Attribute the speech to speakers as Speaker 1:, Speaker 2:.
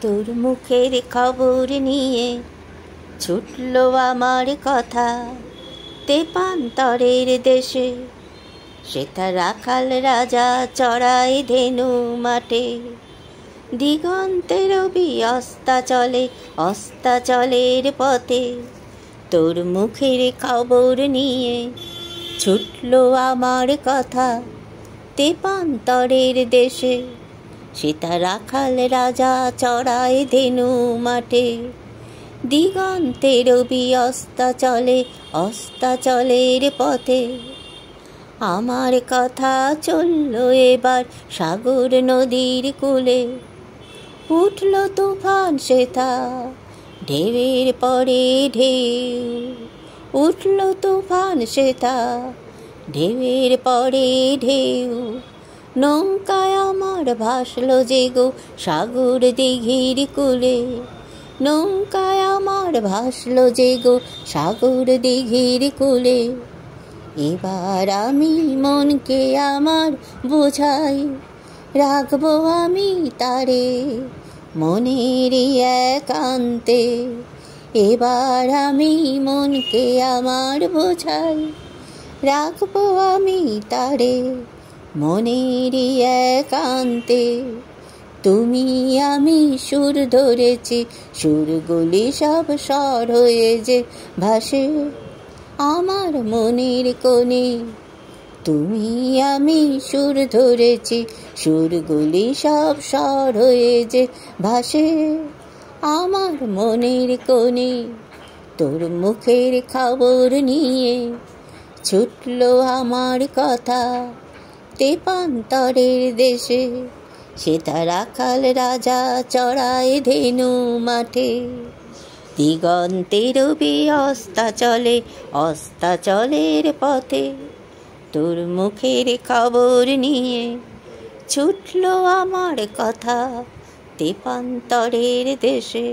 Speaker 1: তোর মুখের খবর নিয়ে ছুটলো আমার কথা, তেপান্তরের দেশে সেথা রাখাল রাজা চড়াই ধেনু মাঠে। দিগন্তের অস্তাচলের পথে তোর মুখের খবর নিয়ে ছুটলো আমার কথা, তেপান্তরের দেশে সেথা রাখাল রাজা চড়ায় ধেনু মাঠে। দিগন্তের অস্তাচলের পথে আমার কথা চলল এবার সাগর নদীর কূলে। উঠল তুফান সেথা ঢেউয়ের পরে ঢেউ, উঠল তুফান সেথা ঢেউয়ের পরে ঢেউ। নৌকায় আমার ভাসলো যে গো সাগর দিঘির কূলে, নৌকায় আমার ভাসলো যে গো সাগর দিঘির কূলে। এবার আমি মনকে আমার বোঝাই, রাখবো আমি তারে মনের একান্তে। এবার আমি মনকে আমার বোঝাই, রাখবো আমি তারে মনের একান্তে। তুমি আমি সুর ধরেছি, সুরগুলি সব স্বর হয়ে যে ভাসে আমার মনের কোণে। তুমি আমি সুর ধরেছি, সুরগুলি সব স্বর হয়ে যে ভাসে আমার মনের কোণে। তোর মুখের খবর নিয়ে ছুটলো আমার কথা, তেপান্তরের দেশে সেথা রাখাল রাজা চড়ায় ধেনু মাঠে। দিগন্তের অস্তাচলের পথে তোর মুখের খবর নিয়ে ছুটলো আমার কথা, তেপান্তরের দেশে।